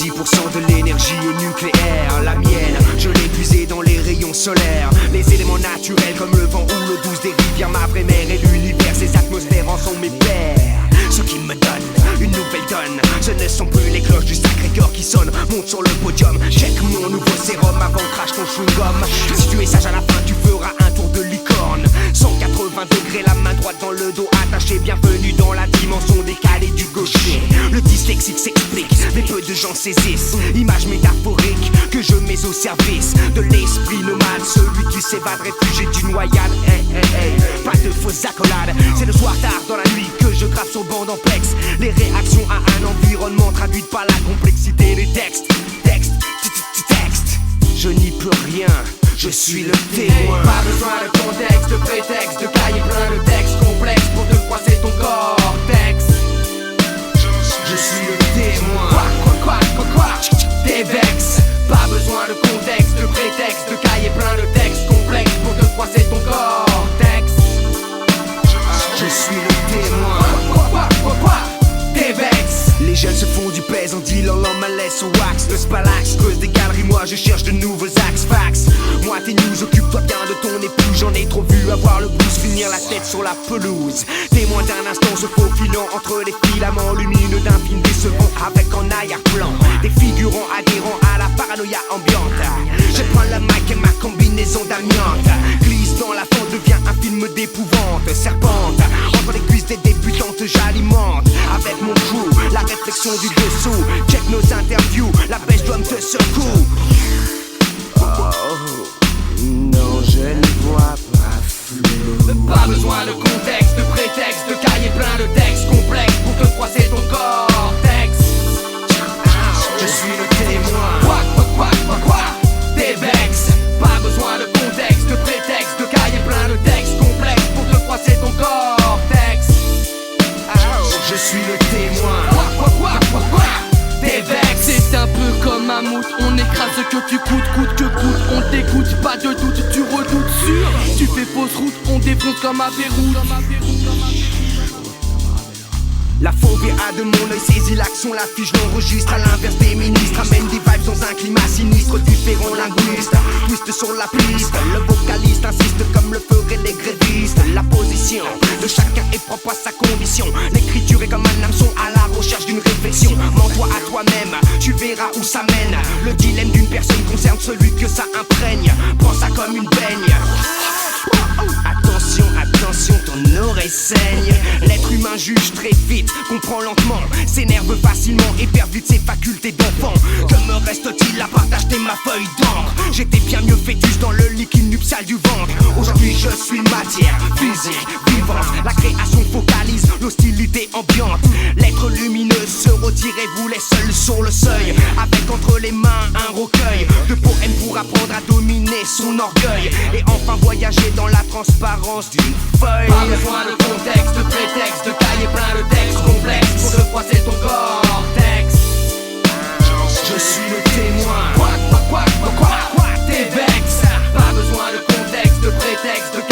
90% de l'énergie est nucléaire. La mienne, je l'ai puisée dans les rayons solaires. Les éléments naturels comme le vent ou l'eau douce des rivières. Ma vraie mère et l'univers, ces atmosphères en sont mes pères. Ce qui me donne une nouvelle donne. Ce ne sont plus les cloches du Sacré-Cœur qui sonnent. Monte sur le podium, check mon nouveau sérum avant crash ton chewing-gum. Si tu es sage à la fin, tu feras un tour de licorne. 180 degrés, la main droite dans le dos attaché. Bienvenue dans la dimension décalée du gaucher. Le dyslexique s'explique, mais peu de gens saisissent. Image métaphorique que je mets au service de l'esprit nomade. Celui qui s'évade réfugié d'une noyade. Hey, hey, hey. Pas de fausses accolades. C'est le soir tard dans la nuit que je grave sur bande en plex. Les réactions à un environnement traduites par la complexité des textes. Texte. Je n'y peux rien, je suis le témoin. Pas besoin de contexte, de prétexte, de cahier plein de textes complexes pour te froisser ton cortex. Je suis le témoin. Quoi, t'es vex. Pas besoin de contexte, de prétexte, de cahier plein de textes complexes pour te froisser ton cortex. Je suis le témoin. Quoi, t'es vex. Les jeunes se font du pèse en dealant leur malaise au wax. Le spalax creuse des galeries, moi je cherche de nouveaux axes. Fax, moi tes news, occupe-toi bien de ton époux. J'en ai trop vu avoir le blues, finir la tête sur la pelouse. Témoin d'un instant se faufilant entre les filaments lumineux d'un film décevant avec en arrière-plan des figurants adhérents à la paranoïa ambiante. Je prends le mic et ma combinaison d'amiante glisse dans la fente, devient un film d'épouvante. Serpente, entre les cuisses des débutantes j'alimente avec mon crew la réflexion du dessous. Check nos interviews, la pêche doit me te secoue. Oh, non je ne vois pas flou. Pas besoin de contexte, de prétexte, de cahier plein de textes complexes pour te froisser ton cortex. Je suis le témoin. Quoi, t'es vex. Pas besoin de contexte, de prétexte, de cahier plein de textes complexes pour te froisser ton cortex. Je suis le témoin. Quoi, t'es vex. C'est un peu comme un mout, on écrase ce que tu coûtes, coûte que coûte. On t'écoute, pas de doute, tu redoutes sûr. Tu fais fausse route, on défonce comme à Beyrouth. La phobie a de mon œil saisi l'action, la fiche l'enregistre à l'inverse des ministres. Amène des vibes dans un climat sinistre, différents linguistes. Twist sur la piste, le vocaliste insiste comme le feraient les grévistes. La position de chacun est propre à sa condition. L'écriture est comme un hameçon à la recherche d'une réflexion. Mens-toi à toi-même, tu verras où ça mène. Le dilemme d'une personne concerne celui que ça imprègne. Prends ça comme une baigne. Attention, ton oreille saigne. L'être humain juge très vite, comprend lentement, s'énerve facilement et perd vite ses facultés d'enfant. Que me reste-t-il à partager ma feuille d'encre? J'étais bien mieux fœtus dans le liquide nuptial du ventre. Aujourd'hui je suis matière physique, vivante. La création focalise l'hostilité ambiante. L'être lumineux se retire et vous laisse seul sur le seuil, avec entre les mains un recueil de poèmes pour apprendre à dominer son orgueil et enfin voyager dans la transparence d'une feuille. Pas besoin de contexte, de prétexte, de cahier plein de textes complexes pour te froisser ton cortex. Je suis le témoin. Quoi, t'es vex. Pas besoin de contexte, de prétexte, de